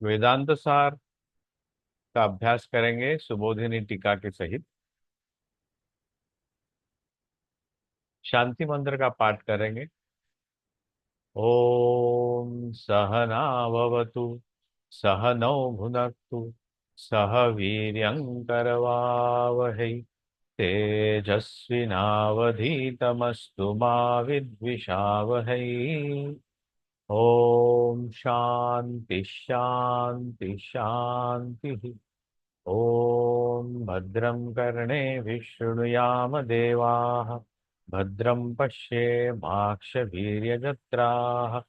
वेदांत सार का अभ्यास करेंगे सुबोधिनी टीका के सहित। शांति मंत्र का पाठ करेंगे। ओम सहना भवतु, सहनौ भुनक्तु, सह वीर्यंकरवावहै, तेजस्विनावधीतमस्तु मा विद्विषावहै। ओम शांति शांति शांति। ओम भद्रं कर्णेभिः शृणुयाम देवाः, भद्रं पश्येमाक्षभिर्यजत्राः,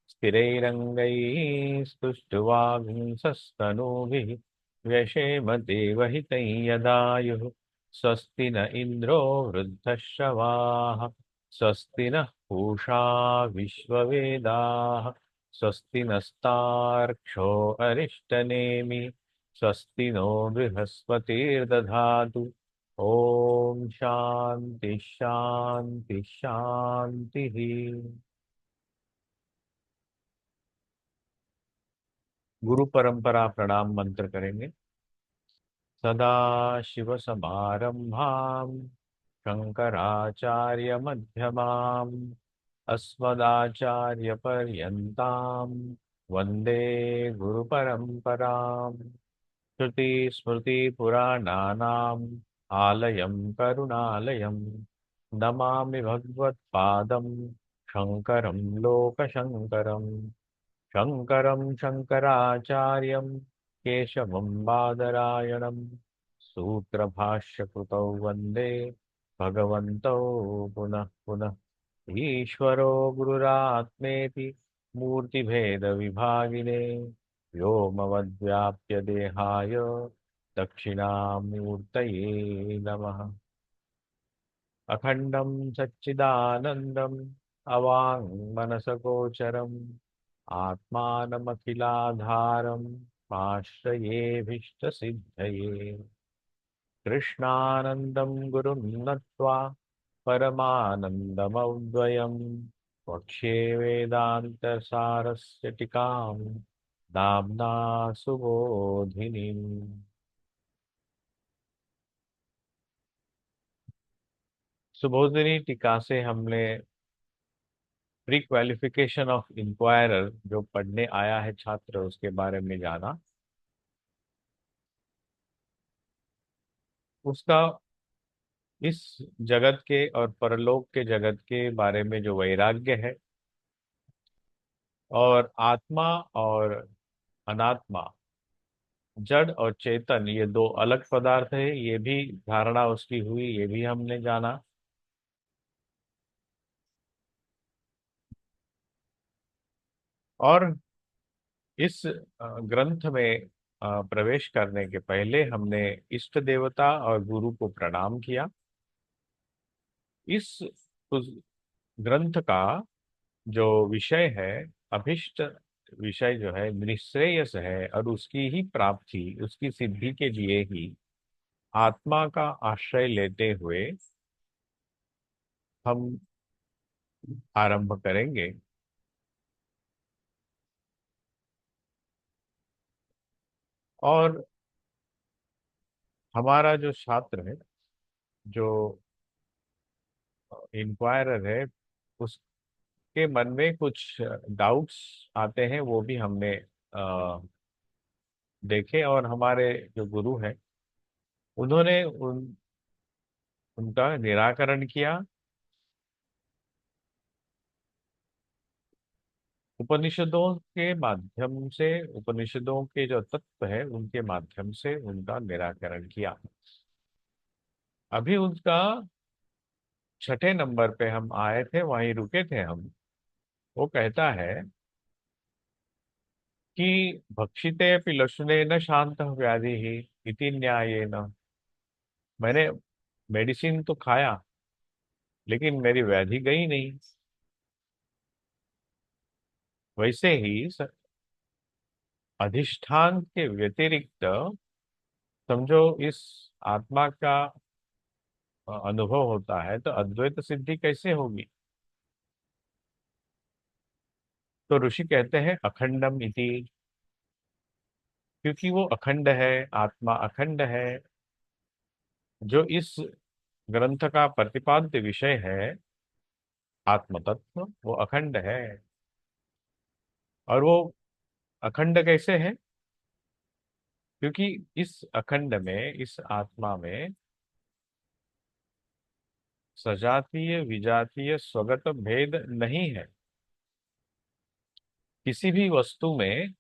स्थिरैरङ्गैः स्तुष्ट्वागुंसस्तनूभिः, व्यशेम देवहितं यदायुः। स्वस्ति न इन्द्रो वृद्धश्रवाः, स्वस्ति नः पूषा विश्ववेदाः, स्वस्ति नस्तार्क्ष्यो अरिष्टनेमि, स्वस्ति नो बृहस्पतिर्दधातु। ओम शांति शांति शांति। गुरु परंपरा प्रणाम मंत्र करेंगे। सदा शिव समारंभाम शंकराचार्य मध्यमाम अस्मदाचार्य पर्यंताम वंदे गुरु परंपराम। श्रुति स्मृति पुराणानाम् आलयं करुणालयं नमामि भगवत्पादं शङ्करं लोकशङ्करं। शङ्करं शङ्कराचार्यं केशवं बादरायणं सूत्रभाष्यकृतौ वन्दे भगवन्तौ पुनः पुनः। ईश्वरो गुरुरात्मेति मूर्तिभेदविभागिने व्योमवद्व्याप्य देहाय दक्षिणामूर्तये नमः। अखण्डं सच्चिदानन्दम् अवाङ्मनसगोचरम् आत्मानमखिलाधारम् आश्रयेऽभीष्टसिद्धये। कृष्णानन्दं गुरुं नत्वा परमानन्दमव्ययम् वक्ष्ये वेदान्तसारस्य टीकाम् नाम्ना सुबोधिनीम्। सुबोधिनी टीका से हमने प्री क्वालिफिकेशन ऑफ इंक्वायरर जो पढ़ने आया है छात्र उसके बारे में जाना। उसका इस जगत के और परलोक के जगत के बारे में जो वैराग्य है, और आत्मा और अनात्मा, जड़ और चेतन, ये दो अलग पदार्थ है, ये भी धारणा उसकी हुई, ये भी हमने जाना। और इस ग्रंथ में प्रवेश करने के पहले हमने इष्ट देवता और गुरु को प्रणाम किया। इस ग्रंथ का जो विषय है, अभिष्ट विषय जो है निश्रेयस है, और उसकी ही प्राप्ति, उसकी सिद्धि के लिए ही आत्मा का आश्रय लेते हुए हम आरंभ करेंगे। और हमारा जो छात्र है, जो इंक्वायरर है, उसके मन में कुछ डाउट्स आते हैं, वो भी हमने देखे। और हमारे जो गुरु हैं उन्होंने उनका निराकरण किया। उपनिषदों के माध्यम से, उपनिषदों के जो तत्व है उनके माध्यम से उनका निराकरण किया। अभी उसका छठे नंबर पे हम आए थे, वहीं रुके थे हम। वो कहता है कि भक्षिते अपि लशुनेन शांत व्याधि ही इति न्यायेन। मैंने मेडिसिन तो खाया, लेकिन मेरी व्याधि गई नहीं। वैसे ही अधिष्ठान के व्यतिरिक्त समझो इस आत्मा का अनुभव होता है, तो अद्वैत सिद्धि कैसे होगी। तो ऋषि कहते हैं अखंडम इति, क्योंकि वो अखंड है, आत्मा अखंड है। जो इस ग्रंथ का प्रतिपाद्य विषय है, आत्म तत्व, वो अखंड है। और वो अखंड कैसे है? क्योंकि इस अखंड में, इस आत्मा में सजातीय विजातीय स्वगत भेद नहीं है। किसी भी वस्तु में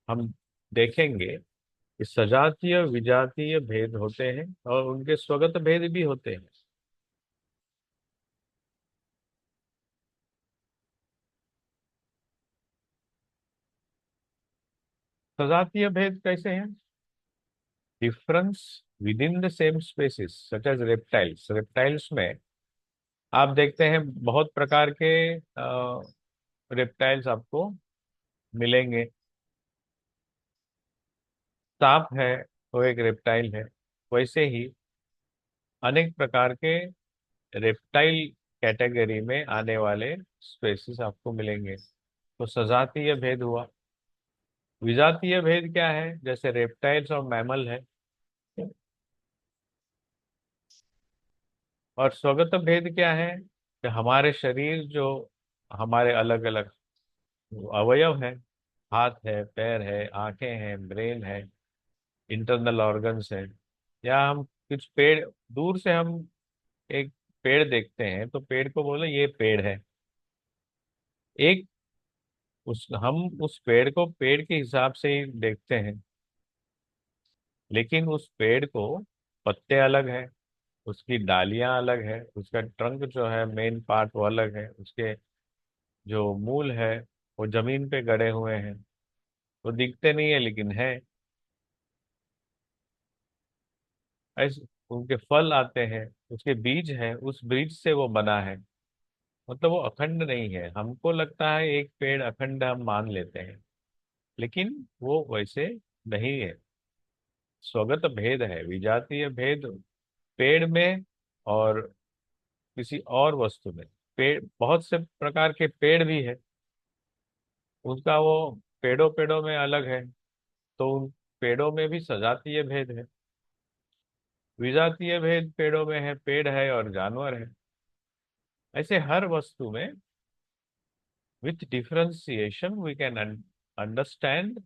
हम देखेंगे कि सजातीय विजातीय भेद होते हैं और उनके स्वगत भेद भी होते हैं। सजातीय भेद कैसे हैं? Difference within the same species, such as reptiles. Reptiles में आप देखते हैं बहुत प्रकार के रेप्टाइल्स आपको मिलेंगे। सांप है, वो एक रेप्टाइल है। वैसे ही अनेक प्रकार के रेप्टाइल कैटेगरी में आने वाले स्पेसीज आपको मिलेंगे। तो सजातीय भेद हुआ। विजातीय भेद क्या है? जैसे रेप्टाइल्स और मैमल है। और स्वगत भेद क्या है? कि हमारे शरीर जो, हमारे अलग अलग अवयव है, हाथ है, पैर है, आंखें हैं, ब्रेन है, इंटरनल ऑर्गन्स है। या हम कुछ पेड़, दूर से हम एक पेड़ देखते हैं तो पेड़ को बोले ये पेड़ है। एक उस हम उस पेड़ को पेड़ के हिसाब से ही देखते हैं, लेकिन उस पेड़ को पत्ते अलग है, उसकी डालियां अलग है, उसका ट्रंक जो है मेन पार्ट वो अलग है, उसके जो मूल है वो जमीन पे गड़े हुए हैं। वो दिखते नहीं है लेकिन है। ऐसे उनके फल आते हैं, उसके बीज है, उस बीज से वो बना है। मतलब वो अखंड नहीं है। हमको लगता है एक पेड़ अखंड, हम मान लेते हैं, लेकिन वो वैसे नहीं है। स्वगत भेद है, विजातीय भेद पेड़ में और किसी और वस्तु में। पेड़, बहुत से प्रकार के पेड़ भी है, उनका वो पेड़ों पेड़ों में अलग है। तो उन पेड़ों में भी सजातीय भेद है। विजातीय भेद पेड़ों में है, पेड़ है और जानवर है। ऐसे हर वस्तु में with differentiation we can understand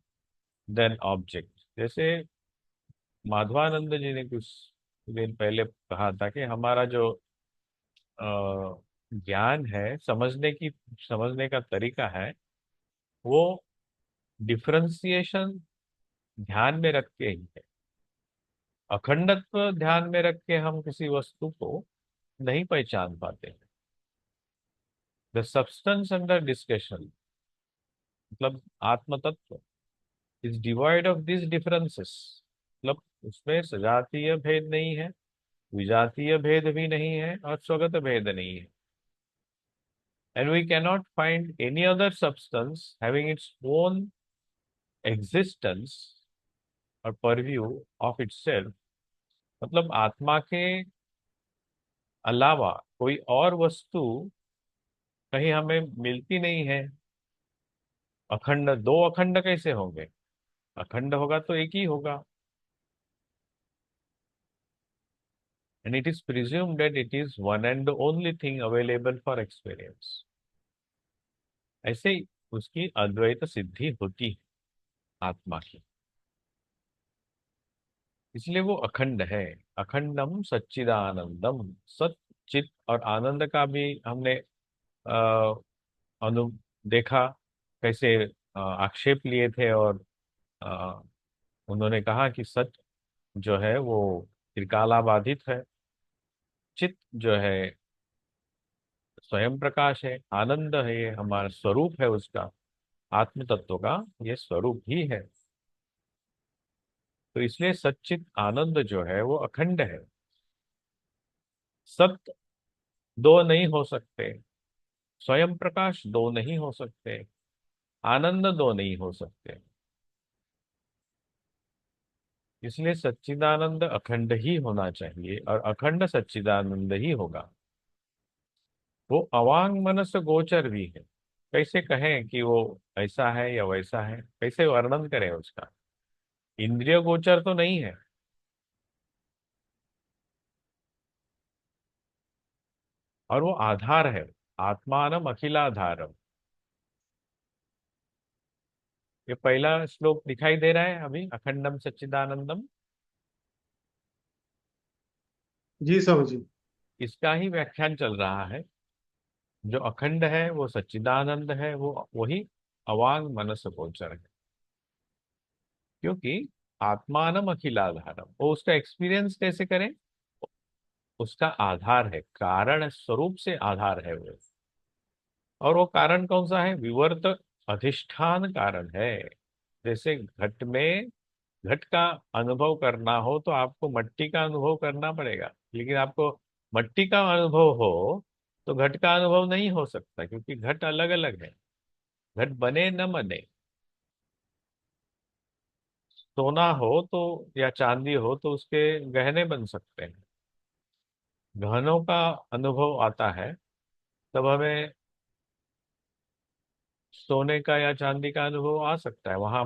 then object. जैसे माधवानंद जी ने कुछ दिन पहले कहा था कि हमारा जो ज्ञान है, समझने का तरीका है, वो डिफरेंशिएशन ध्यान में रख के ही है। अखंडत्व ध्यान में रख के हम किसी वस्तु को नहीं पहचान पाते। द सब्सटेंस अंडर डिस्कशन, मतलब आत्म तत्व, is divide of this differences. मतलब उसमें सजातीय भेद नहीं है, विजातीय भेद भी नहीं है और स्वगत भेद नहीं है। And we cannot find any other substance having its own existence or purview of itself। मतलब आत्मा के अलावा कोई और वस्तु कहीं हमें मिलती नहीं है। अखंड, दो अखंड कैसे होंगे? अखंड होगा तो एक ही होगा। And it is presumed that it is one and the only thing available for experience। ऐसे ही उसकी अद्वैत सिद्धि होती है आत्मा की। इसलिए वो अखंड है। अखंडम सच्चिदानंदम। सत, चित और आनंद का भी हमने आ, अनु देखा कैसे आक्षेप लिए थे। और आ, उन्होंने कहा कि सच जो है वो त्रिकालाबाधित है। चित जो है स्वयं प्रकाश है, आनंद है, ये हमारा स्वरूप है उसका, आत्म तत्व का ये स्वरूप ही है। तो इसलिए सच्चित आनंद जो है वो अखंड है। सत्य दो नहीं हो सकते, स्वयं प्रकाश दो नहीं हो सकते, आनंद दो नहीं हो सकते। इसलिए सच्चिदानंद अखंड ही होना चाहिए और अखंड सच्चिदानंद ही होगा। वो अवांग मनस गोचर भी है। कैसे कहें कि वो ऐसा है या वैसा है? कैसे वर्णन करें उसका? इंद्रिय गोचर तो नहीं है। और वो आधार है। आत्मानम अखिलाधारम। ये पहला श्लोक दिखाई दे रहा है अभी, अखंडम सच्चिदानंदम। जी स्वामी जी। इसका ही व्याख्यान चल रहा है। जो अखंड है वो सच्चिदानंद है, वो वही अवांग मनस गोचर है। क्योंकि आत्मानम अखिलाधारम, वो उसका एक्सपीरियंस कैसे करें? उसका आधार है, कारण स्वरूप से आधार है वो। और वो कारण कौन सा है? विवर्त अधिष्ठान कारण है। जैसे घट में, घट का अनुभव करना हो तो आपको मट्टी का अनुभव करना पड़ेगा, लेकिन आपको मट्टी का अनुभव हो तो घट का अनुभव नहीं हो सकता, क्योंकि घट अलग अलग है। घट बने न बने। सोना हो तो, या चांदी हो तो उसके गहने बन सकते हैं। गहनों का अनुभव आता है तब हमें सोने का या चांदी का अनुभव आ सकता है। वहां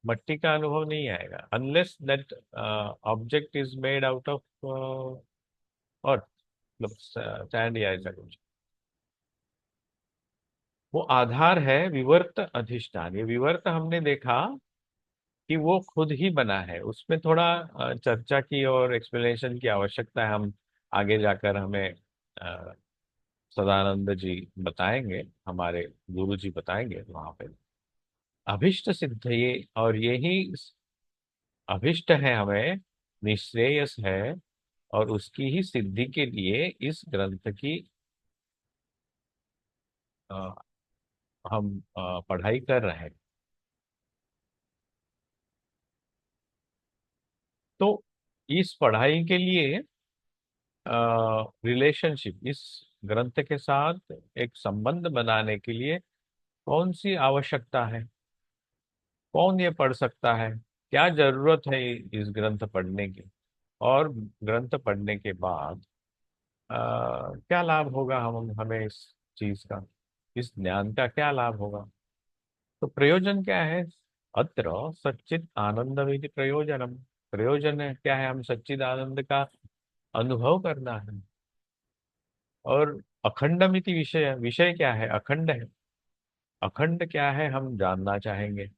मट्टी का अनुभव नहीं आएगा, unless that object is made out of earth, मतलब सैंड या ऐसा कुछ। वो आधार है, विवर्त अधिष्ठान। ये विवर्त हमने देखा कि वो खुद ही बना है। उसमें थोड़ा चर्चा की और एक्सप्लेनेशन की आवश्यकता है। हम आगे जाकर हमें अ, सदानंद जी बताएंगे, हमारे गुरु जी बताएंगे वहां पे। अभिष्ट सिद्ध ये, और यही अभिष्ट है हमें, निश्रेयस है। और उसकी ही सिद्धि के लिए इस ग्रंथ की अ, हम पढ़ाई कर रहे हैं। तो इस पढ़ाई के लिए रिलेशनशिप, इस ग्रंथ के साथ एक संबंध बनाने के लिए कौन सी आवश्यकता है? कौन ये पढ़ सकता है? क्या जरूरत है इस ग्रंथ पढ़ने की? और ग्रंथ पढ़ने के बाद क्या लाभ होगा हमें इस चीज का, इस ज्ञान का क्या लाभ होगा? तो प्रयोजन क्या है? अत्र सच्चित आनंद प्रयोजनम। प्रयोजन है क्या है? हम सच्चिद आनंद का अनुभव करना है। और अखंडमिति विषय, विषय क्या है? अखंड है। अखंड क्या है हम जानना चाहेंगे।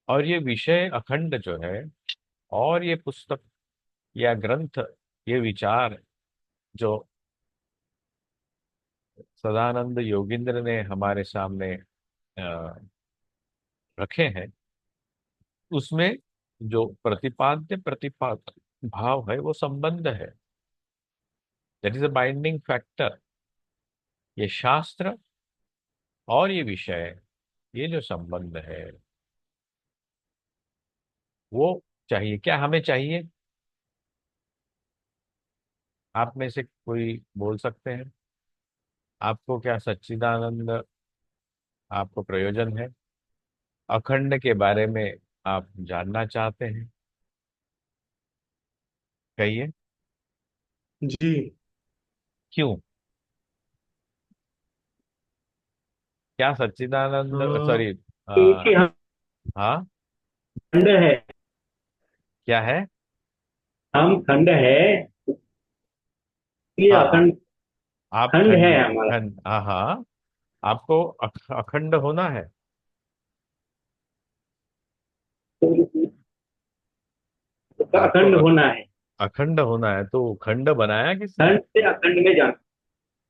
और ये विषय अखंड जो है, और ये पुस्तक या ग्रंथ, ये विचार जो सदानंद योगींद्र ने हमारे सामने रखे हैं, उसमें जो प्रतिपाद्य प्रतिपाद भाव है, वो संबंध है। That is a binding factor. ये शास्त्र और ये विषय, ये जो संबंध है वो चाहिए। क्या हमें चाहिए? आप में से कोई बोल सकते हैं, आपको क्या सच्चिदानंद आपको प्रयोजन है? अखंड के बारे में आप जानना चाहते हैं? कहिए। जी। क्यों? क्या सच्चिदानंद, हाँ, सॉरी, क्योंकि हम हाँ, खंड है। क्या है? हम खंड है, ये हाँ, अखंड आप खंड है खंड, हमारा। खंड, हाँ हाँ। आपको अखंड होना है। आपको अखंड होना है। अखंड होना है, तो खंड बनाया किसने? खंड से अखंड में जाना।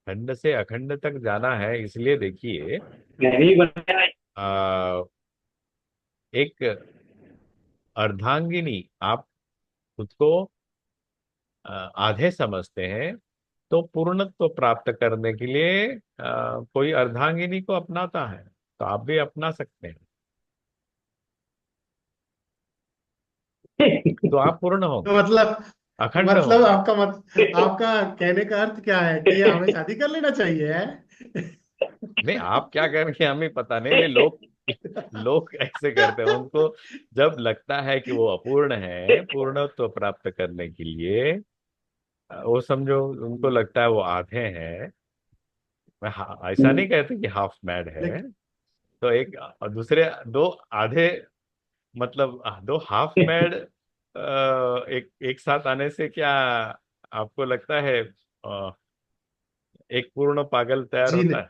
खंड से अखंड तक जाना है, इसलिए देखिए, मैंने ही बनाया है। आ, एक अर्धांगिनी, आप खुद को आधे समझते हैं, तो पूर्णत्व प्राप्त करने के लिए कोई अर्धांगिनी को अपनाता है, तो आप भी अपना सकते हैं, तो आप पूर्ण तो होंगे, मतलब, अखंड होंगे। आपका कहने का अर्थ क्या है कि हमें शादी कर लेना चाहिए है? नहीं, आप क्या करेंगे हमें पता नहीं। वे लोग, लोग ऐसे करते हैं। उनको जब लगता है कि वो अपूर्ण है, पूर्णत्व प्राप्त करने के लिए, वो समझो, उनको लगता है वो आधे हैं। मैं ऐसा नहीं कहते कि हाफ मैड है। तो एक दूसरे दो आधे, मतलब दो हाफ मैड एक एक साथ आने से क्या आपको लगता है एक पूर्ण पागल तैयार जी होता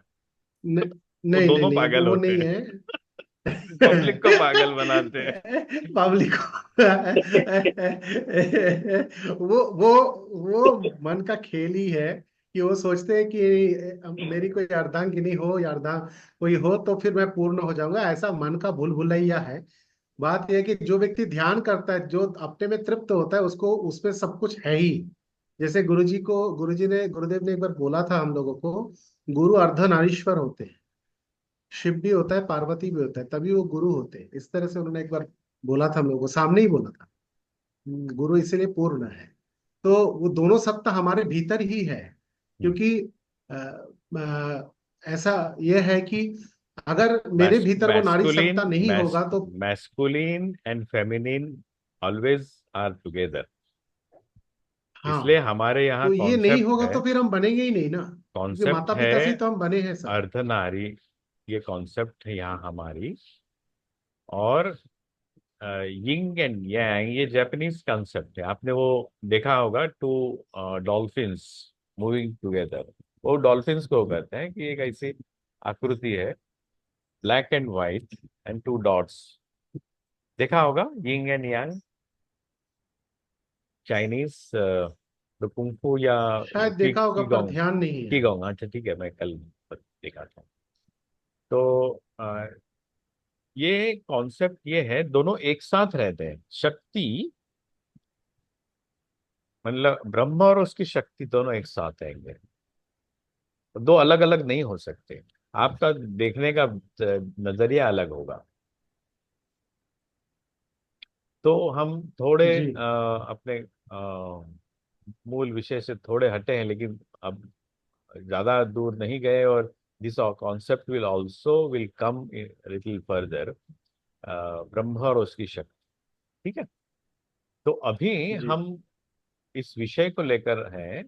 नहीं, है? नहीं, वो नहीं, नहीं, दोनों नहीं, पागल वो होते नहीं हैं, है। पब्लिक को पागल बनाते हैं। पब्लिक वो मन का खेल ही है कि वो सोचते हैं कि मेरी कोई अर्धांगिनी हो या अर्धा कोई हो तो फिर मैं पूर्ण हो जाऊंगा। ऐसा मन का भूल भुलैया है। बात यह है कि जो व्यक्ति ध्यान करता है, जो अपने में तृप्त होता है, उसको उसमें सब कुछ है ही। जैसे गुरुदेव ने एक बार बोला था हम लोगों को, गुरु अर्धनारीश्वर होते हैं। शिव भी होता है, पार्वती भी होता है, तभी वो गुरु होते हैं। इस तरह से उन्होंने एक बार बोला था हम लोगों को, सामने ही बोला था। गुरु इसीलिए पूर्ण है। तो वो दोनों सत्ता हमारे भीतर ही है। क्योंकि अ, ऐसा यह है कि अगर मेरे भीतर वो नारी मैस्कुलिन सत्ता नहीं होगा तो। Masculine and feminine always are together. इसलिए हाँ, हमारे यहाँ तो ये नहीं कॉन्सेप्ट होगा है, तो फिर हम बनेंगे ही नहीं ना, क्योंकि कॉन्सेप्ट माता है पिता से ही तो हम बने हैं सब। अर्धनारी। ये कॉन्सेप्ट है यहाँ हमारी। और यिंग एंड यांग ये जापानीज कॉन्सेप्ट है। आपने वो देखा होगा, टू डॉल्फिन्स मूविंग टुगेदर। वो डॉल्फिन्स को कहते हैं कि एक ऐसी आकृति है, black and white and to dots. देखा होगा यिंग एंड यांग, चाइनीज तो कुंफू या शायद देखा होगा की पर गोंग। ध्यान नहीं की है। गोंग, अच्छा ठीक है, मैं कल देखा था। तो ये कॉन्सेप्ट ये है, दोनों एक साथ रहते हैं। शक्ति मतलब ब्रह्म और उसकी शक्ति दोनों एक साथ रहेंगे, दो अलग अलग नहीं हो सकते। आपका देखने का नजरिया अलग होगा। तो हम थोड़े जी, अपने मूल विषय से थोड़े हटे हैं, लेकिन अब ज्यादा दूर नहीं गए। और this concept will come little further, ब्रह्म और उसकी शक्ति। ठीक है। तो अभी जी, हम इस विषय को लेकर हैं।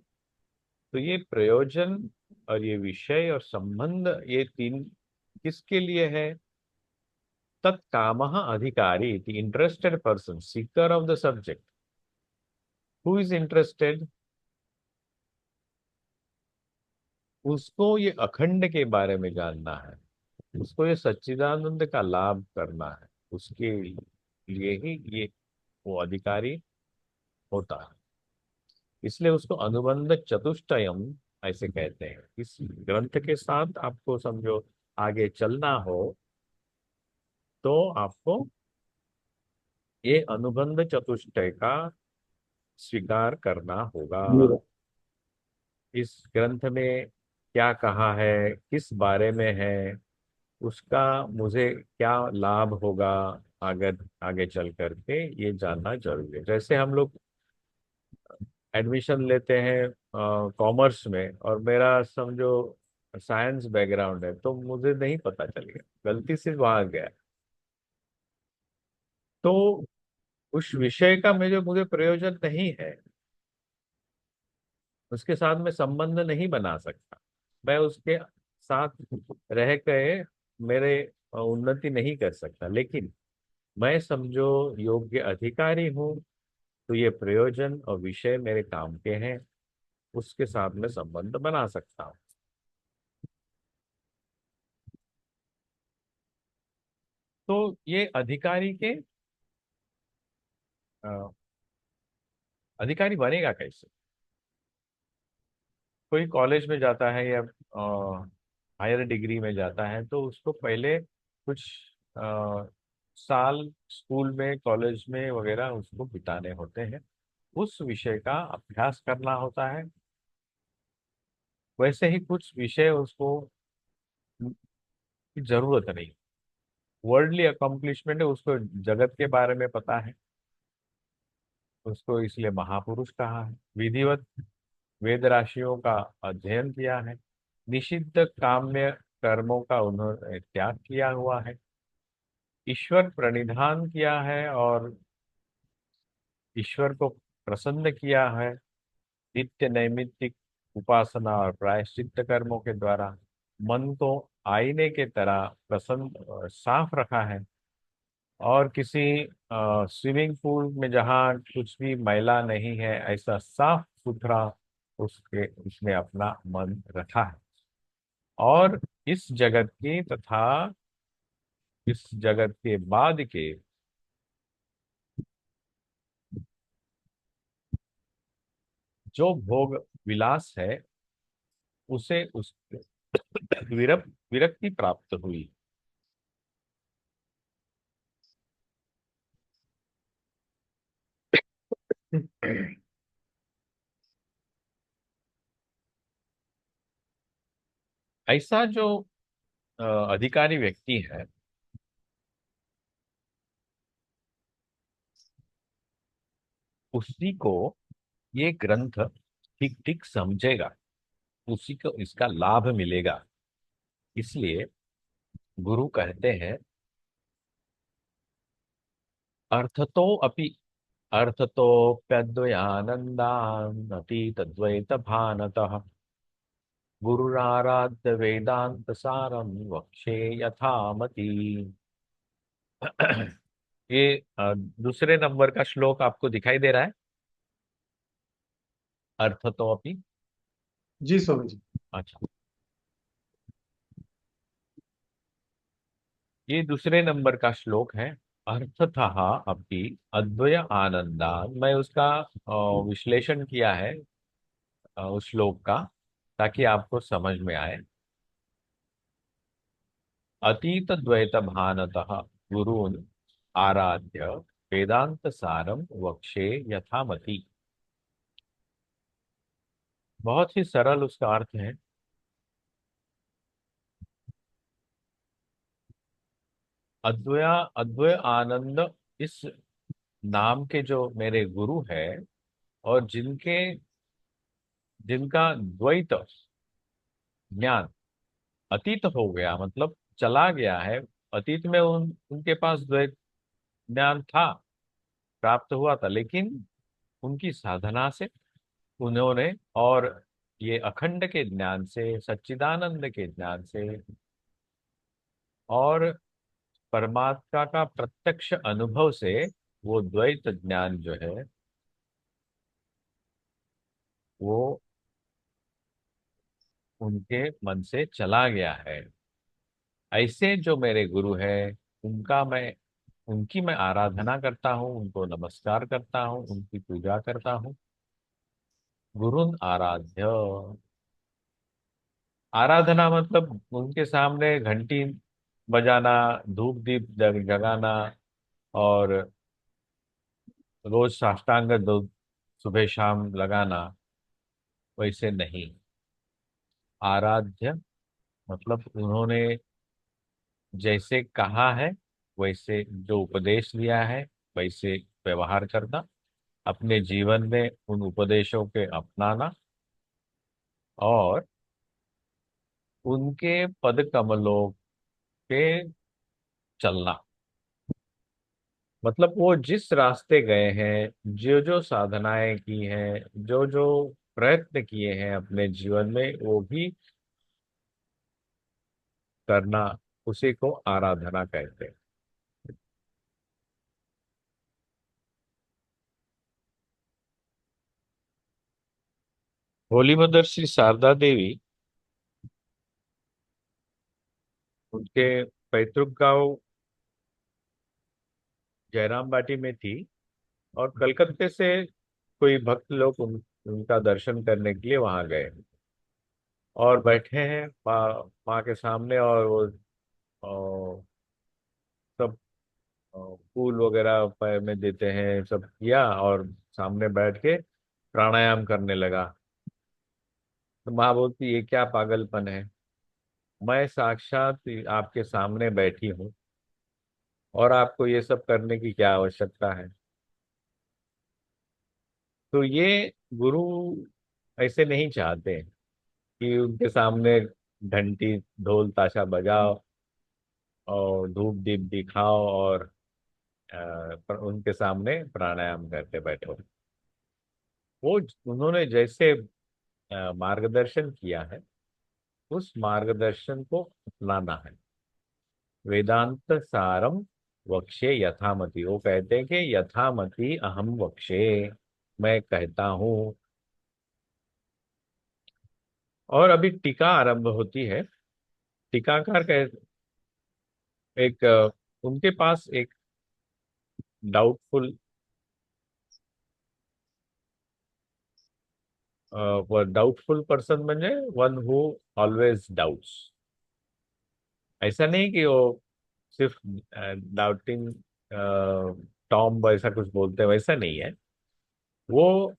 तो ये प्रयोजन और ये विषय और संबंध, ये तीन किसके लिए है? तत्कामः अधिकारी, the interested person, Sikar of the subject. Who is interested? उसको ये अखंड के बारे में जानना है, उसको ये सच्चिदानंद का लाभ करना है। उसके लिए ही ये वो अधिकारी होता है। इसलिए उसको अनुबंध चतुष्टयम ऐसे कहते हैं। इस ग्रंथ के साथ आपको समझो आगे चलना हो तो आपको ये अनुबंध चतुष्टय का स्वीकार करना होगा। इस ग्रंथ में क्या कहा है, किस बारे में है, उसका मुझे क्या लाभ होगा आगे आगे चल करके, ये जानना जरूरी है। जैसे हम लोग एडमिशन लेते हैं कॉमर्स में, और मेरा समझो साइंस बैकग्राउंड है, तो मुझे नहीं पता चलेगा, गलती से वहां गया। तो उस विषय का मुझे प्रयोजन नहीं है, उसके साथ मैं संबंध नहीं बना सकता, मैं उसके साथ रह गए मेरे उन्नति नहीं कर सकता। लेकिन मैं समझो योग्य अधिकारी हूँ, तो ये प्रयोजन और विषय मेरे काम के हैं, उसके साथ मैं संबंध बना सकता हूँ। तो ये अधिकारी के अ, अधिकारी बनेगा कैसे? कोई कॉलेज में जाता है या हायर डिग्री में जाता है, तो उसको पहले कुछ साल स्कूल में, कॉलेज में वगैरह उसको बिताने होते हैं, उस विषय का अभ्यास करना होता है। वैसे ही कुछ विषय उसको की जरूरत नहीं, वर्ल्डली अकम्पलिशमेंट है, उसको जगत के बारे में पता है, उसको इसलिए महापुरुष कहा है। विधिवत वेद राशियों का अध्ययन किया है, निषिद्ध काम्य कर्मों का उन्होंने त्याग किया हुआ है, ईश्वर प्रणिधान किया है और ईश्वर को प्रसन्न किया है नित्य नैमित्तिक उपासना और प्रायश्चित्त कर्मों के द्वारा। मन को आईने के तरह प्रसन्न साफ रखा है। और किसी स्विमिंग पूल में जहाँ कुछ भी मैला नहीं है, ऐसा साफ सुथरा उसने अपना मन रखा है। और इस जगत की तथा इस जगत के बाद के जो भोग विलास है, उसे उस विरक्ति प्राप्त हुई। ऐसा जो अधिकारी व्यक्ति है, उसी को ये ग्रंथ ठीक ठीक समझेगा, उसी को इसका लाभ मिलेगा। इसलिए गुरु कहते हैं, अर्थतो अपि अर्थतोऽप्यद्वयानन्दान् अतीतद्वैत भानतः गुरुराराध्य वेदांत सारम वक्षे यथामति। ये दूसरे नंबर का श्लोक आपको दिखाई दे रहा है। अर्थतो अपि। जी स्वामी जी। अच्छा, ये दूसरे नंबर का श्लोक है। अर्थतः अपि अद्वय आनंदात। मैं उसका विश्लेषण किया है उस श्लोक का, ताकि आपको समझ में आए। अतीत द्वैत भानतः गुरून् आराध्य वेदांत सारम वक्षे यथामति। बहुत ही सरल उसका अर्थ है। अद्वय अद्वय आनंद, इस नाम के जो मेरे गुरु है, और जिनका द्वैत ज्ञान अतीत हो गया, मतलब चला गया है। अतीत में उनके पास द्वैत ज्ञान था, प्राप्त हुआ था, लेकिन उनकी साधना से उन्होंने, और ये अखंड के ज्ञान से, सच्चिदानंद के ज्ञान से, और परमात्मा का प्रत्यक्ष अनुभव से, वो द्वैत ज्ञान जो है वो उनके मन से चला गया है। ऐसे जो मेरे गुरु हैं, उनकी मैं आराधना करता हूँ, उनको नमस्कार करता हूँ, उनकी पूजा करता हूँ। गुरुन आराध्य। आराधना मतलब उनके सामने घंटी बजाना, धूप दीप जगाना, और रोज साष्टांग दो सुबह शाम लगाना, वैसे नहीं। आराध्य मतलब उन्होंने जैसे कहा है, वैसे जो उपदेश दिया है, वैसे व्यवहार करना, अपने जीवन में उन उपदेशों के अपनाना, और उनके पद कमलों पे चलना। मतलब वो जिस रास्ते गए हैं, जो जो साधनाएं की हैं, जो जो प्रयत्न किए हैं अपने जीवन में, वो भी करना, उसी को आराधना कहते हैं। होली मदर श्री शारदा देवी, उनके पैतृक गांव जयराम बाटी में थी। और कलकत्ते से कोई भक्त लोग उनका दर्शन करने के लिए वहां गए, और बैठे हैं माँ के सामने, और वो सब फूल वगैरह पैर में देते हैं, सब किया, और सामने बैठ के प्राणायाम करने लगा। तो माँ बोलती, ये क्या पागलपन है, मैं साक्षात आपके सामने बैठी हूँ, और आपको ये सब करने की क्या आवश्यकता है। तो ये गुरु ऐसे नहीं चाहते कि उनके सामने घंटी ढोल ताशा बजाओ, और धूप दीप दिखाओ, और उनके सामने प्राणायाम करते बैठो। वो उन्होंने जैसे मार्गदर्शन किया है, उस मार्गदर्शन को अपनाना है। वेदांत सारम वक्षे यथामति, वो कहते हैं कि यथामति अहम वक्षे, मैं कहता हूँ। और अभी टीका आरंभ होती है। टीकाकार कह एक उनके पास एक डाउटफुल डाउटफुल पर्सन म्हणजे वन हु ऑलवेज डाउट्स। ऐसा नहीं कि वो सिर्फ डाउटिंग टॉम ऐसा कुछ बोलते हैं, वैसा नहीं है। वो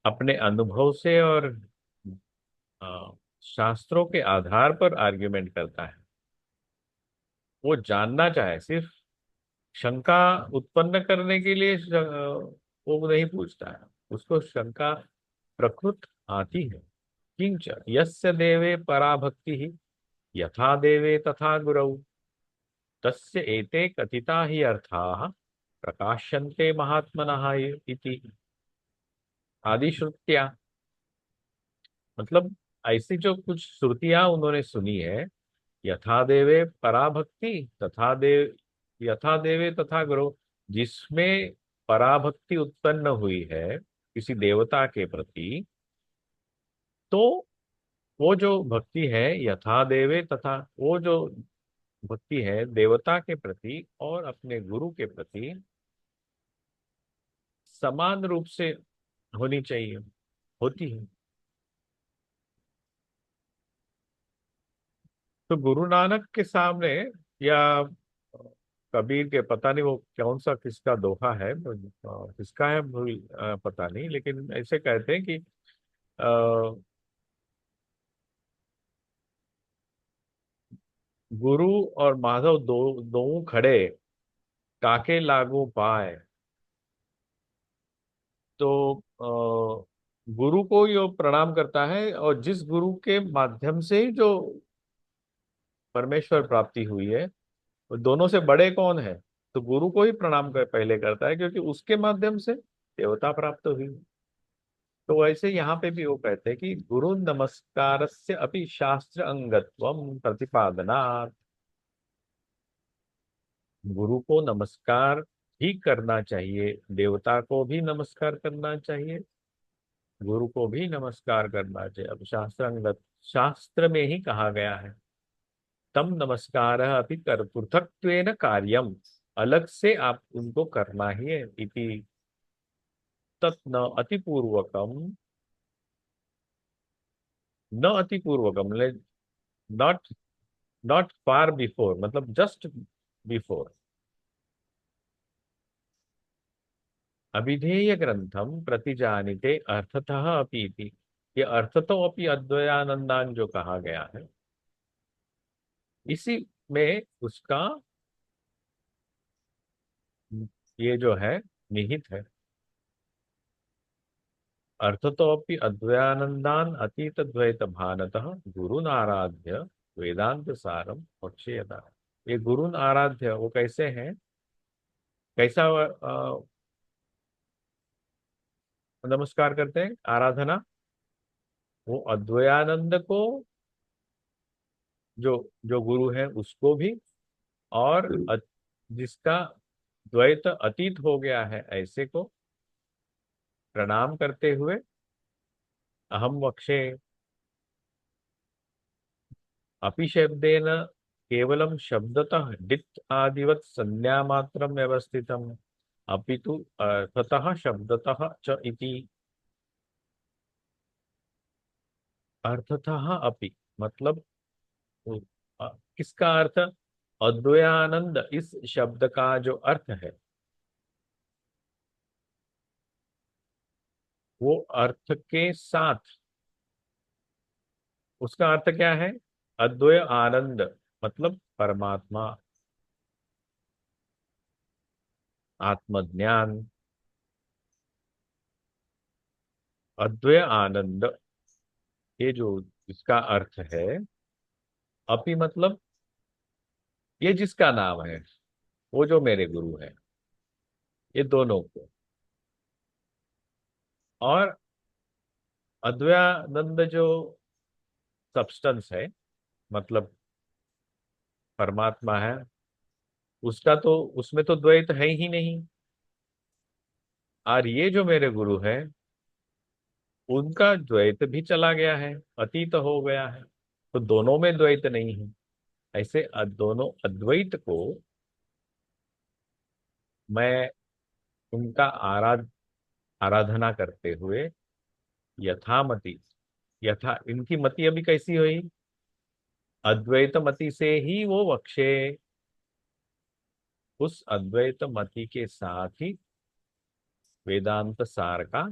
अपने अनुभव से और अ, शास्त्रों के आधार पर आर्ग्यूमेंट करता है। वो जानना चाहे, सिर्फ शंका उत्पन्न करने के लिए वो नहीं पूछता है। उसको शंका प्रकृत आती है। किंच यस्य देवे परा भक्ति ही यथा देवे तथा गुरौ तस्य एते कथिता ही अर्थाः प्रकाश्यन्ते महात्मनः इति आदिश्रुत्या। मतलब ऐसी जो कुछ श्रुतियां उन्होंने सुनी है, यथा देवे पराभक्ति तथा देव, यथा देवे तथा गुरु, जिसमें पराभक्ति उत्पन्न हुई है किसी देवता के प्रति, तो वो जो भक्ति है यथा देवे तथा, वो जो भक्ति है देवता के प्रति और अपने गुरु के प्रति समान रूप से होनी चाहिए, होती है। तो गुरु नानक के सामने या कबीर के, पता नहीं वो कौन सा किसका दोहा है, किसका है भूल, पता नहीं, लेकिन ऐसे कहते हैं कि गुरु और माधव दो दो खड़े, काके लागू पाए। तो गुरु को यो प्रणाम करता है, और जिस गुरु के माध्यम से ही जो परमेश्वर प्राप्ति हुई है, वो दोनों से बड़े कौन है, तो गुरु को ही प्रणाम कर पहले करता है, क्योंकि उसके माध्यम से देवता प्राप्त हुई। तो वैसे यहाँ पे भी वो कहते हैं कि गुरु नमस्कारस्य अपि शास्त्र अंगत्वम प्रतिपादनात्। गुरु को नमस्कार ही करना चाहिए, देवता को भी नमस्कार करना चाहिए, गुरु को भी नमस्कार करना चाहिए। अब शास्त्र अंगत, शास्त्र में ही कहा गया है, तम नमस्कार अभी कर पृथक्त्वेन कार्यम, अलग से आप उनको करना ही है। इति तत् न अतिपूर्वकम, न अतिपूर्वकम, नॉट नॉट फार बिफोर, मतलब जस्ट बिफोर। अभिधेय ग्रंथम प्रतिजानिते अर्थतः अपि इति। ये अर्थतो अपि अद्वयानंदान जो कहा गया है, इसी में उसका ये जो है निहित है। अर्थतोपि अद्वयानंदान अतीत द्वैत भानतः गुरुन आराध्य वेदांत सारम पक्षेयता। ये गुरुन आराध्य वो कैसे हैं, कैसा नमस्कार करते हैं, आराधना। वो अद्वयानंद को, जो जो गुरु है उसको भी, और जिसका द्वैत अतीत हो गया है ऐसे को प्रणाम करते हुए। अहम वक्षे अपि शब्देन केवलम शब्दतः डित् आदिवत संज्ञा मात्रम व्यवस्थितम, अपितु अर्थतः शब्दतः च इति। अर्थतः अपि मतलब किसका अर्थ, अद्वयानंद इस शब्द का जो अर्थ है, वो अर्थ के साथ, उसका अर्थ क्या है, अद्वय आनंद मतलब परमात्मा, आत्मज्ञान। अद्वय आनंद, ये जो इसका अर्थ है, अपि मतलब ये जिसका नाम है, वो जो मेरे गुरु है, ये दोनों को। और अद्वयानंद जो सब्सटेंस है, मतलब परमात्मा है, उसका तो, उसमें तो द्वैत है ही नहीं। और ये जो मेरे गुरु है, उनका द्वैत भी चला गया है, अतीत हो गया है। तो दोनों में द्वैत नहीं है। ऐसे दोनों अद्वैत को मैं उनका आराधना करते हुए यथामति, यथा इनकी मति अभी कैसी हुई, अद्वैत मति से ही वो बख्शे, उस अद्वैत मति के साथ ही वेदांत सार का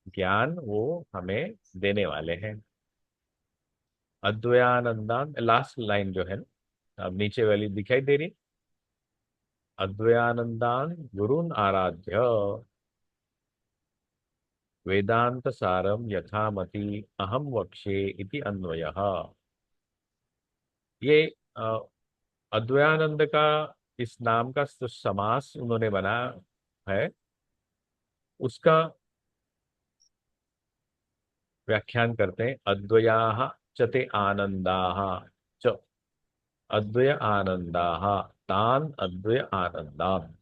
ज्ञान वो हमें देने वाले हैं। अद्वयानंदान, लास्ट लाइन जो है ना, अब नीचे वाली दिखाई दे रही, अद्वयानंदान गुरुन आराध्य वेदांत सारम यथामति अहम वक्षे इति अन्वयः। ये अ, अद्वयानंद का इस नाम का जो समास उन्होंने बनाया है, उसका व्याख्यान करते हैं। अद्वयाः चते आनंदाः च, अद्वय आनंदाः तान अद्वय आनंदान।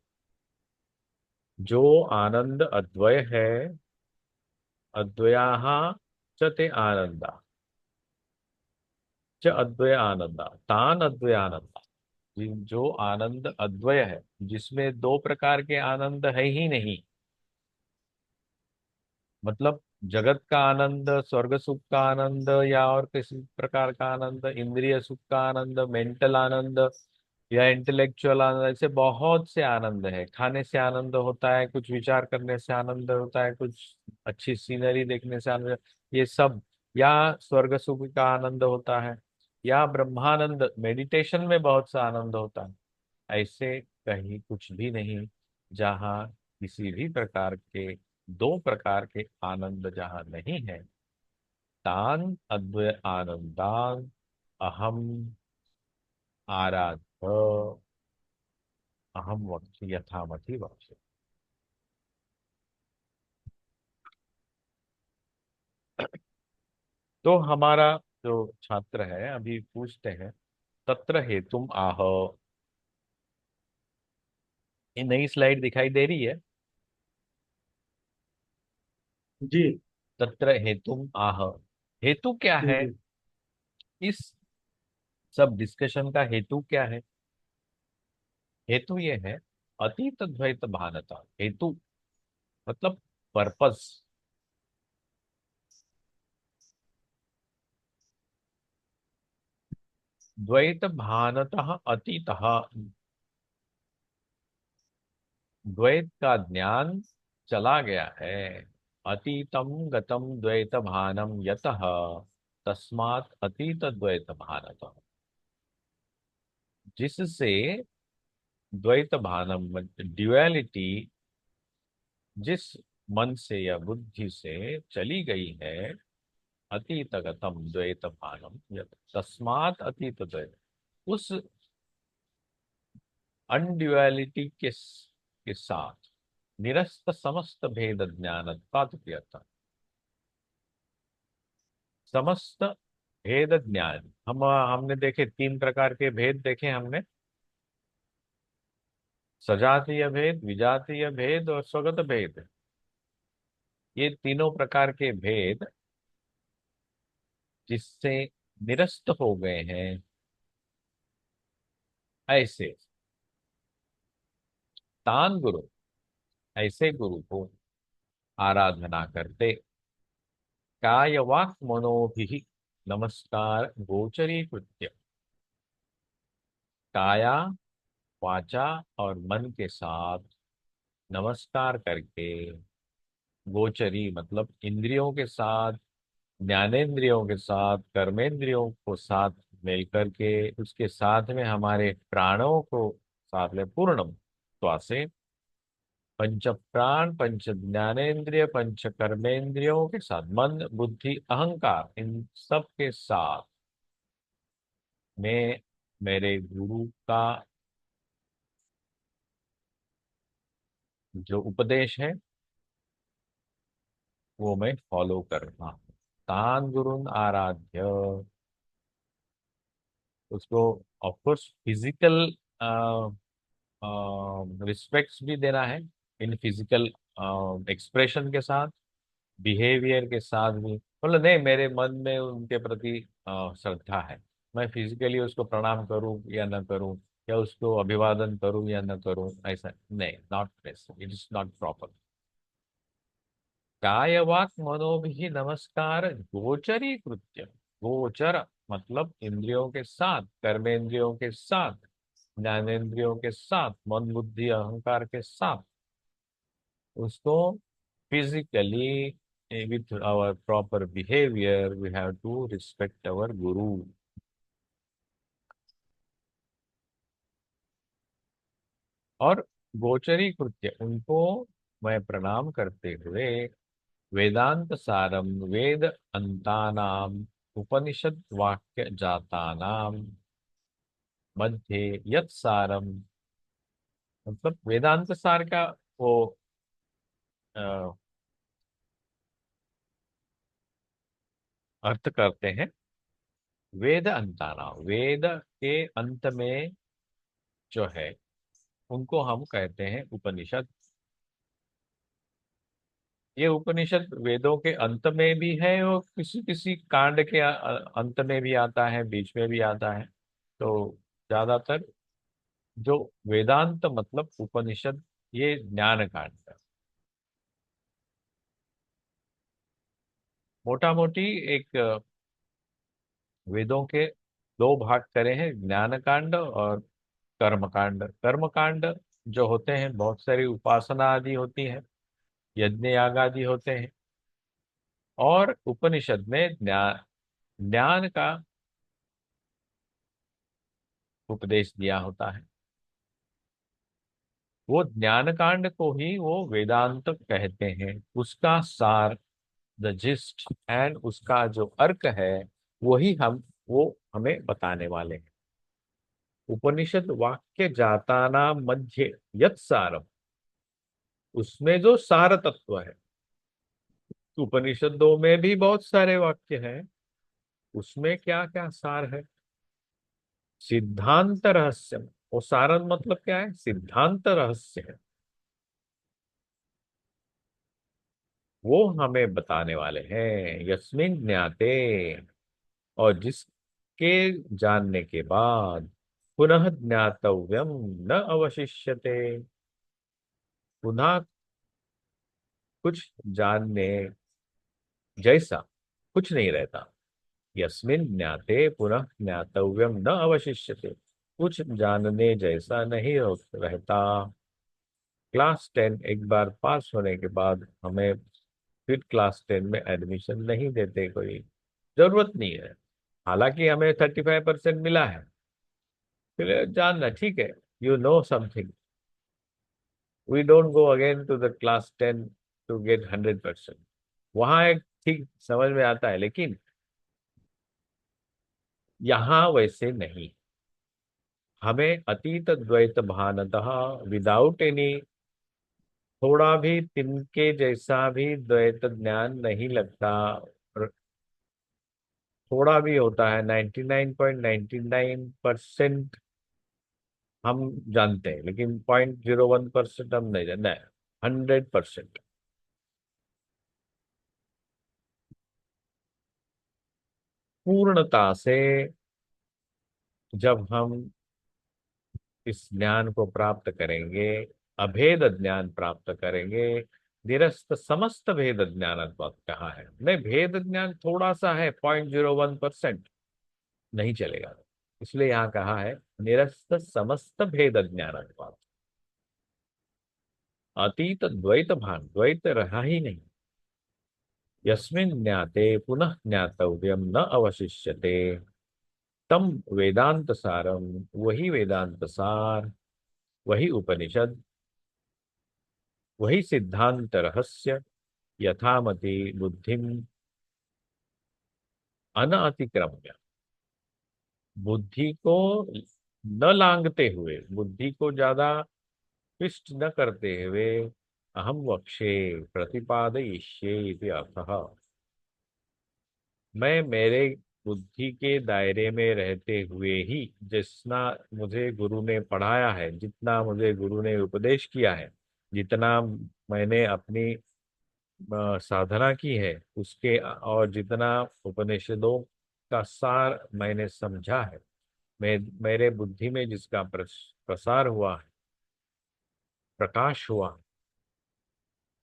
जो आनंद अद्वय है, अद्वयाः च ते आनंदा, च अद्वय आनंदा तान अद्वय आनंदा। जो आनंद अद्वय है, जिसमें दो प्रकार के आनंद है ही नहीं, मतलब जगत का आनंद, स्वर्ग सुख का आनंद, या और किसी प्रकार का आनंद, इंद्रिय सुख का आनंद, मेंटल आनंद, या इंटेलेक्चुअल आनंद, ऐसे बहुत से आनंद है। खाने से आनंद होता है, कुछ विचार करने से आनंद होता है, कुछ अच्छी सीनरी देखने से आनंद, ये सब, या स्वर्ग सुख का आनंद होता है, या ब्रह्मानंद, मेडिटेशन में बहुत सा आनंद होता है। ऐसे कहीं कुछ भी नहीं जहाँ किसी भी प्रकार के, दो प्रकार के आनंद जहाँ नहीं है। तान अद्वय आनंदान अहम आराध्य अहम वक्ष यथामति वक्ष। तो हमारा जो छात्र है अभी पूछते हैं, तत्र हेतुम आह, ये नई स्लाइड दिखाई दे रही है। जी तत्र हेतुम आह, हेतु क्या है, जी इस सब डिस्कशन का हेतु क्या है। हेतु ये है, अतीत द्वैत भानता। हेतु मतलब पर्पस। द्वैत भानतः अतीतः, द्वैत का ज्ञान चला गया है। अतीतम गतम द्वैत भानम यतः, तस्मात् अतीत द्वैत भानतः। जिससे द्वैत भानम, ड्युअलिटी जिस मन से या बुद्धि से चली गई है, अतीतगतम द्वैत भानम यत, तस्मात् अतीत द्वैत, उस अनड्युअलिटी के साथ निरस्त समस्त भेद ज्ञान, समस्त भेद ज्ञान। हमने देखे तीन प्रकार के भेद देखे हमने, सजातीय भेद, विजातीय भेद और स्वगत भेद। ये तीनों प्रकार के भेद जिससे निरस्त हो गए हैं, ऐसे तान गुरु, ऐसे गुरु को आराधना करते, काय वाक मनोभि नमस्कार गोचरी कृत्य। काया, वाचा और मन के साथ नमस्कार करके, गोचरी मतलब इंद्रियों के साथ, ज्ञानेंद्रियों के साथ, कर्मेंद्रियों को साथ मिलकर के, उसके साथ में हमारे प्राणों को साथ में पूर्णम श्वासे, पंच प्राण, पंच ज्ञानेंद्रिय, पंच कर्मेंद्रियों के साथ, मन बुद्धि अहंकार, इन सब के साथ मैं मेरे गुरु का जो उपदेश है वो मैं फॉलो कर रहा हूँ। तान गुरुन आराध्य। उसको ऑफकोर्स फिजिकल रिस्पेक्ट्स भी देना है, इन फिजिकल एक्सप्रेशन के साथ, बिहेवियर के साथ भी। मतलब नहीं, मेरे मन में उनके प्रति श्रद्धा है, मैं फिजिकली उसको प्रणाम करूं या न करूं, या उसको अभिवादन करूं या न करूं, ऐसा नहीं, not this, it is not proper. काय वाक मनोभिः नमस्कार गोचरी कृत्य। गोचर मतलब इंद्रियों के साथ, कर्मेंद्रियों के साथ, ज्ञानेंद्रियों के साथ, मन बुद्धि अहंकार के साथ, उसको physically, with our proper behavior we have to respect our guru। और गोचरी कृत्य उनको मैं प्रणाम करते हुए, वेदांत सारम वेद अंतानाम उपनिषद वाक्य जातानाम मध्य यत् सारम, मतलब वेदांत सार का वो अ, अर्थ करते हैं। वेद अंतानाम, वेद के अंत में जो है उनको हम कहते हैं उपनिषद। ये उपनिषद वेदों के अंत में भी है और किसी किसी कांड के अंत में भी आता है, बीच में भी आता है। तो ज्यादातर जो वेदांत मतलब उपनिषद, ये ज्ञान कांड है। मोटा मोटी एक वेदों के दो भाग करे हैं, ज्ञान कांड और कर्म कांड। कर्म कांड जो होते हैं, बहुत सारी उपासना आदि होती है, यज्ञ याग आदि होते हैं। और उपनिषद में ज्ञान, ज्ञान का उपदेश दिया होता है। वो ज्ञान कांड को ही वो वेदांत कहते हैं। उसका सार, द जिस्ट एंड उसका जो अर्क है, वही हम वो हमें बताने वाले हैं। उपनिषद वाक्य जाताना मध्य यत सारम, उसमें जो सार तत्व है, उपनिषदों में भी बहुत सारे वाक्य हैं, उसमें क्या क्या सार है। सिद्धांत रहस्य, वो सारन मतलब क्या है, सिद्धांत रहस्य है, वो हमें बताने वाले हैं। यस्मिन ज्ञाते, और जिसके जानने के बाद पुनः ज्ञातव्यम न अवशिष्यते, पुनः कुछ जानने जैसा कुछ नहीं रहता। यस्मिन ज्ञाते पुनः ज्ञातव्यम न अवशिष्यते, कुछ जानने जैसा नहीं रहता। क्लास 10 एक बार पास होने के बाद हमें फिर क्लास 10 में एडमिशन नहीं देते, कोई जरूरत नहीं है। हालांकि हमें 35% मिला है, फिर जानना ठीक है, you know something, we don't go again to the class 10 to get 100%। वहां एक ठीक समझ में आता है, लेकिन यहाँ वैसे नहीं। हमें अतीत द्वैत भानतः, विदाउट एनी, थोड़ा भी तिनके जैसा भी द्वैत ज्ञान नहीं लगता। और थोड़ा भी होता है, 99.99% हम जानते हैं, लेकिन 0.01% हम नहीं जानते। 100% पूर्णता से जब हम इस ज्ञान को प्राप्त करेंगे, अभेद ज्ञान प्राप्त करेंगे, निरस्त समस्त भेद ज्ञान कहा है। नहीं, भेद ज्ञान थोड़ा सा है, 0.01%, नहीं चलेगा। इसलिए यहाँ कहा है निरस्त समस्त भेद ज्ञान, अतीत द्वैत भान, द्वैत रहा ही नहीं। यस्मिन् ज्ञाते पुनः ज्ञातव्यम न अवशिष्यते, तम वेदांत सारम, वही वेदांत सार, वही उपनिषद, वही सिद्धांत रहस्य, यथामति बुद्धिम अनतिक्रम्य, बुद्धि को न लांघते हुए, बुद्धि को ज्यादा पिष्ट न करते हुए, अहम वक्षे प्रतिपादयिष्ये इति अर्थः। मैं मेरे बुद्धि के दायरे में रहते हुए ही जितना मुझे गुरु ने पढ़ाया है, जितना मुझे गुरु ने उपदेश किया है, जितना मैंने अपनी साधना की है उसके, और जितना उपनिषदों का सार मैंने समझा है, मेरे बुद्धि में जिसका प्रसार हुआ है, प्रकाश हुआ है,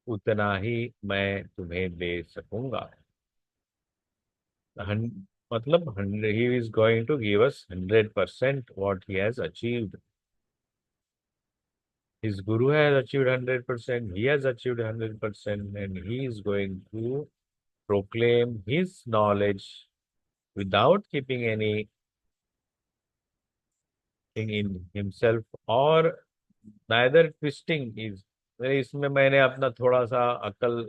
उतना ही मैं तुम्हें दे सकूंगा। हन, मतलब 100, he is going to give us 100% what he has achieved. His guru has achieved 100%, he has achieved 100%, and he is going to proclaim his knowledge without keeping anything in himself, or neither twisting is। इसमें मैंने अपना थोड़ा सा अकल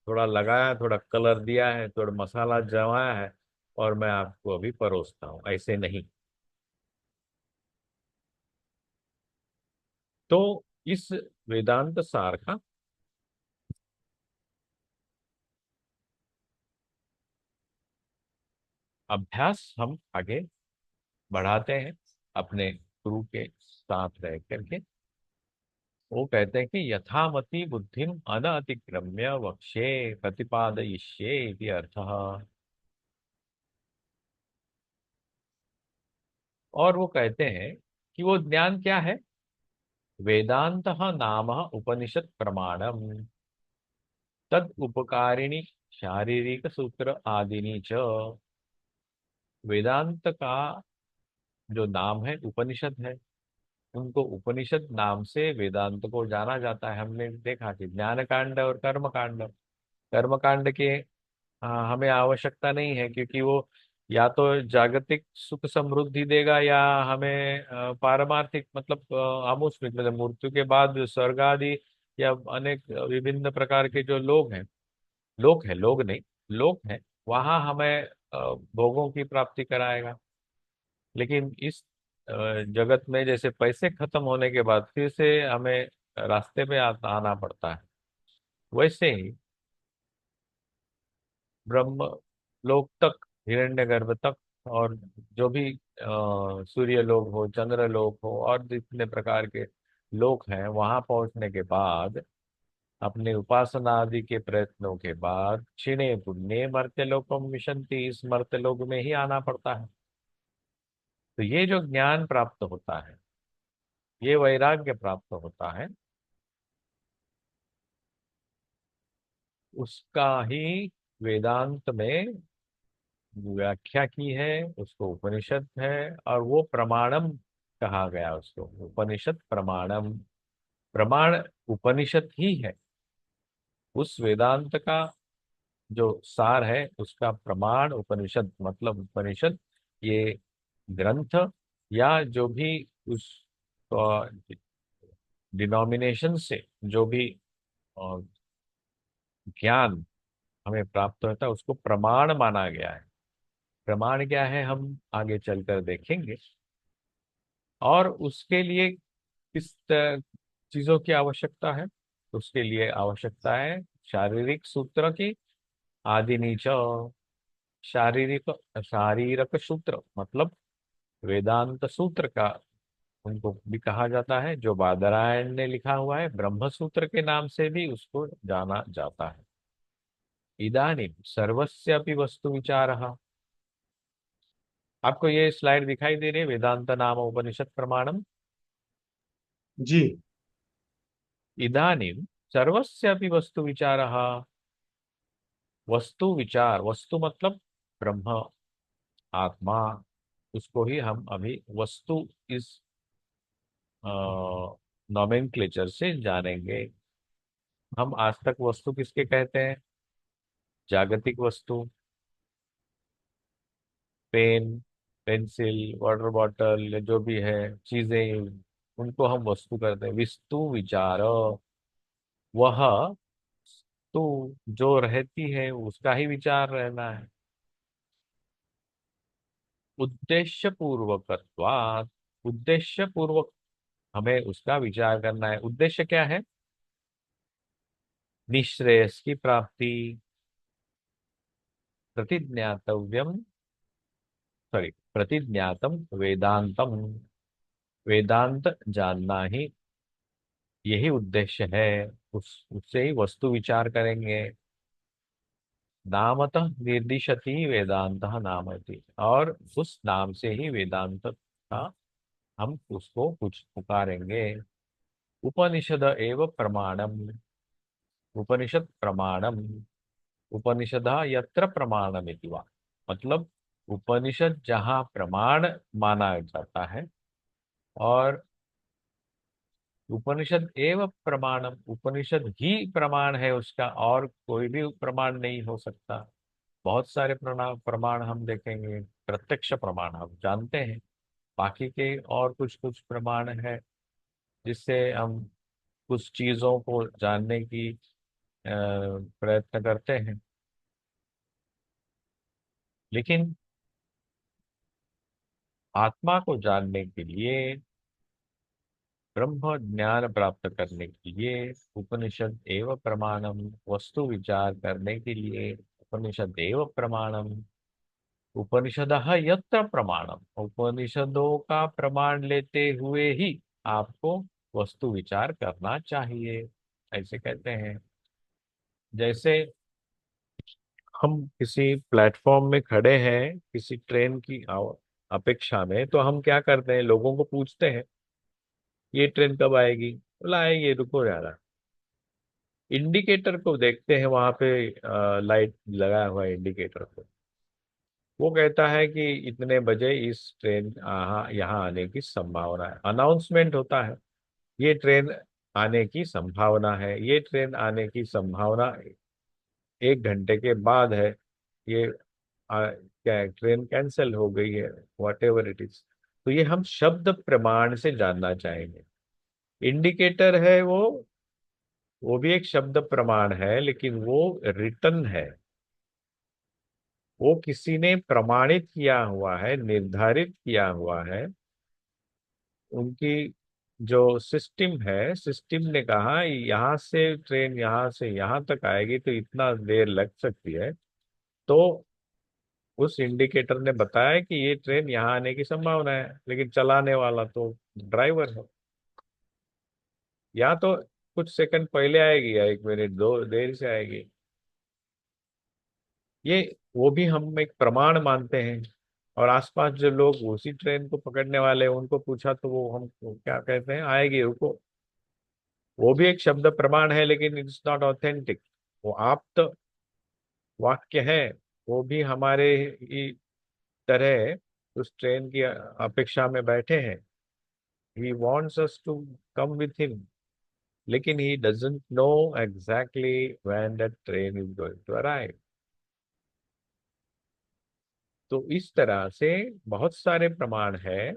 थोड़ा लगाया, थोड़ा colour दिया है, थोड़ा मसाला जमाया है, और मैं आपको अभी परोसता हूँ, ऐसे नहीं। तो इस वेदांत सार का अभ्यास हम आगे बढ़ाते हैं अपने गुरु के साथ रह करके। वो कहते हैं कि यथामति बुद्धिम अनतिक्रम्य वक्ष्ये प्रतिपादयिष्ये इति अर्थः। और वो कहते हैं कि वो ज्ञान क्या है? वेदांत नाम उपनिषद प्रमाणम तद उपकारिणी शारीरिक सूत्र आदिनी च। वेदांत का जो नाम है उपनिषद है, उनको उपनिषद नाम से वेदांत को जाना जाता है। हमने देखा कि ज्ञान कांड और कर्म कांड, कर्म कांड के हमें आवश्यकता नहीं है, क्योंकि वो या तो जागतिक सुख समृद्धि देगा, या हमें पारमार्थिक मतलब हम उसमें मतलब मृत्यु के बाद जो स्वर्ग आदि या अनेक विभिन्न प्रकार के जो लोग हैं, लोग हैं, लोग नहीं, लोग हैं, वहां हमें भोगों की प्राप्ति कराएगा। लेकिन इस जगत में जैसे पैसे खत्म होने के बाद फिर से हमें रास्ते पे आना पड़ता है, वैसे ही ब्रह्म लोक तक, हिरण्यगर्भ तक, और जो भी सूर्य लोक हो, चंद्र लोक हो, और जितने प्रकार के लोक हैं, वहां पहुंचने के बाद अपने उपासना आदि के प्रयत्नों के बाद क्षीणे पुण्य मर्त्यलोकम विशंति, इस मर्त्यलोक में ही आना पड़ता है। तो ये जो ज्ञान प्राप्त होता है, ये वैराग्य प्राप्त होता है, उसका ही वेदांत में व्याख्या की है, उसको उपनिषद है, और वो प्रमाणम कहा गया उसको, उपनिषद प्रमाणम। प्रमाण उपनिषद ही है, उस वेदांत का जो सार है उसका प्रमाण उपनिषद, मतलब उपनिषद ये ग्रंथ, या जो भी उस डिनोमिनेशन से जो भी अ, ज्ञान हमें प्राप्त होता है, उसको प्रमाण माना गया है। प्रमाण क्या है हम आगे चलकर देखेंगे। और उसके लिए किस चीजों की आवश्यकता है? उसके लिए आवश्यकता है शारीरिक सूत्र की, आदि नीच। शारीरिक, शारीरक सूत्र मतलब वेदांत सूत्र का उनको भी कहा जाता है, जो बादरायण ने लिखा हुआ है, ब्रह्म सूत्र के नाम से भी उसको जाना जाता है। इदानीं सर्वस्यापि वस्तु विचारः। आपको ये स्लाइड दिखाई दे रही है, वेदांत नाम उपनिषद प्रमाणम। जी। इदानीं सर्वस्यापि वस्तु विचारः। वस्तु विचार, वस्तु मतलब ब्रह्म, आत्मा, उसको ही हम अभी वस्तु इस नॉमेनक्लेचर से जानेंगे। हम आज तक वस्तु किसके कहते हैं? जागतिक वस्तु, पेन, पेंसिल, वाटर बॉटल, या जो भी है चीजें, उनको हम वस्तु कहते हैं। विस्तु विचार, वह तो जो रहती है उसका ही विचार रहना है। उद्देश्य पूर्वकत्वात्, उद्देश्य पूर्वक हमें उसका विचार करना है। उद्देश्य क्या है? निःश्रेयस की प्राप्ति, प्रतिज्ञातव्यम, सॉरी, प्रतिज्ञातम वेदांतम, वेदांत जानना ही यही उद्देश्य है। उससे ही वस्तु विचार करेंगे। नामतः निर्दिशति वेदांत नामति, और उस नाम से ही वेदांत का हम उसको कुछ पुकारेंगे। उपनिषद एव प्रमाणम, उपनिषद प्रमाणम, उपनिषदा यत्र प्रमाणमिति वा, मतलब उपनिषद जहाँ प्रमाण माना जाता है, और उपनिषद एव प्रमाणम, उपनिषद ही प्रमाण है उसका, और कोई भी प्रमाण नहीं हो सकता। बहुत सारे प्रमाण प्रमाण हम देखेंगे, प्रत्यक्ष प्रमाण हम जानते हैं, बाकी के और कुछ कुछ प्रमाण है जिससे हम कुछ चीजों को जानने की प्रयत्न करते हैं। लेकिन आत्मा को जानने के लिए, ब्रह्म ज्ञान प्राप्त करने के लिए उपनिषद एवं प्रमाणम, वस्तु विचार करने के लिए उपनिषद एवं प्रमाणम, उपनिषद यत्र प्रमाणम, उपनिषदों का प्रमाण लेते हुए ही आपको वस्तु विचार करना चाहिए, ऐसे कहते हैं। जैसे हम किसी प्लेटफॉर्म में खड़े हैं किसी ट्रेन की अपेक्षा में, तो हम क्या करते हैं, लोगों को पूछते हैं ये ट्रेन कब आएगी, बोला आएगी, रुको जरा। इंडिकेटर को देखते हैं, वहां पे लाइट लगा हुआ है इंडिकेटर को, वो कहता है कि इतने बजे इस ट्रेन यहाँ आने की संभावना है, अनाउंसमेंट होता है, ये ट्रेन आने की संभावना है, ये ट्रेन आने की संभावना 1 घंटे के बाद है, ये क्या है, ट्रेन कैंसिल हो गई है, वॉट एवर इट इज। तो ये हम शब्द प्रमाण से जानना चाहेंगे। इंडिकेटर है वो भी एक शब्द प्रमाण है, लेकिन वो रिटन है, वो किसी ने प्रमाणित किया हुआ है, निर्धारित किया हुआ है। उनकी जो सिस्टम है, सिस्टम ने कहा यहाँ से ट्रेन यहाँ से यहाँ तक आएगी तो इतना देर लग सकती है, तो उस इंडिकेटर ने बताया कि ये ट्रेन यहाँ आने की संभावना है, लेकिन चलाने वाला तो ड्राइवर है। या तो कुछ सेकंड पहले आएगी या 1 मिनट दो देर से आएगी, ये वो भी हम एक प्रमाण मानते हैं। और आसपास जो लोग उसी ट्रेन को पकड़ने वाले हैं उनको पूछा तो वो हम क्या कहते हैं, आएगी रुको। वो भी एक शब्द प्रमाण है, लेकिन इट्स नॉट ऑथेंटिक, वो आप्त वाक्य है। वो भी हमारे ही तरह उस ट्रेन की अपेक्षा में बैठे हैं। ही wants us to come with him, लेकिन he doesn't know exactly when that train is going to arrive। तो इस तरह से बहुत सारे प्रमाण है।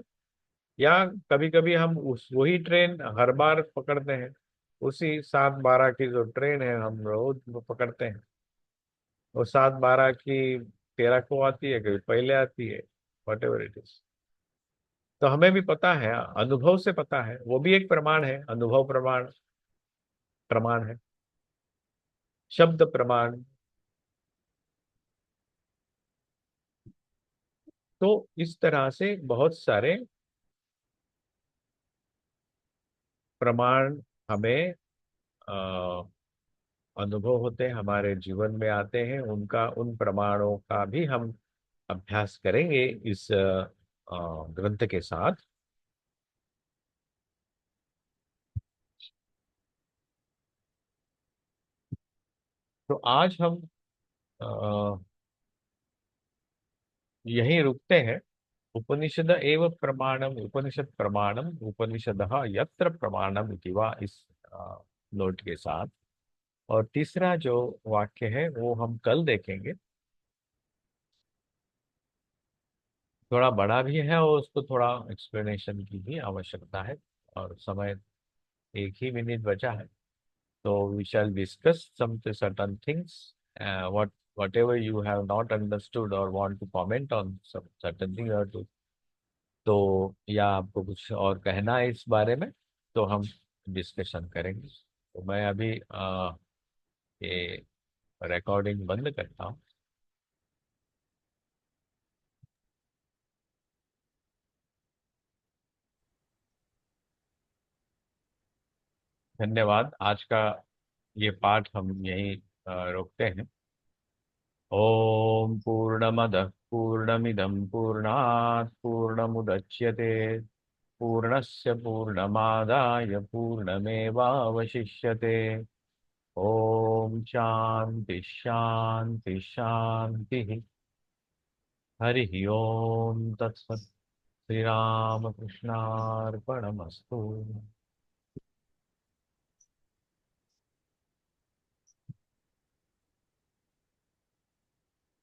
या कभी कभी हम उस वही ट्रेन हर बार पकड़ते हैं, उसी 7:12 की जो ट्रेन है हम रोज वो पकड़ते हैं। वो 7:12 की 13 को आती है, कभी पहले आती है, वट एवर इट इज। तो हमें भी पता है, अनुभव से पता है, वो भी एक प्रमाण है, अनुभव प्रमाण प्रमाण है, शब्द प्रमाण। तो इस तरह से बहुत सारे प्रमाण हमें अनुभव होते हैं, हमारे जीवन में आते हैं, उनका उन प्रमाणों का भी हम अभ्यास करेंगे इस ग्रंथ के साथ। तो आज हम अ, यहीं रुकते हैं। उपनिषद एव प्रमाणम, उपनिषद प्रमाणम, उपनिषद यत्र प्रमाणम इति वा, इस नोट के साथ। और तीसरा जो वाक्य है वो हम कल देखेंगे। थोड़ा बड़ा भी है और उसको थोड़ा एक्सप्लेनेशन की भी आवश्यकता है, और समय 1 ही मिनट बचा है। So we shall discuss some certain things. Whatever you have not understood or want to comment on some certain thing or to, तो या आपको कुछ और कहना है इस बारे में, तो हम डिस्कशन करेंगे। तो मैं अभी ये रिकॉर्डिंग बंद करता हूँ। धन्यवाद। आज का ये पाठ हम यहीं रोकते हैं। ओम पूर्णमदः पूर्णमिदं पूर्णात् पूर्णमुदच्यते पूर्णस्य पूर्णमादाय पूर्णमेवावशिष्यते। ओम शांति शांति शांति। हरि ओम तत्सत्। श्री राम कृष्णार्पणमस्तु।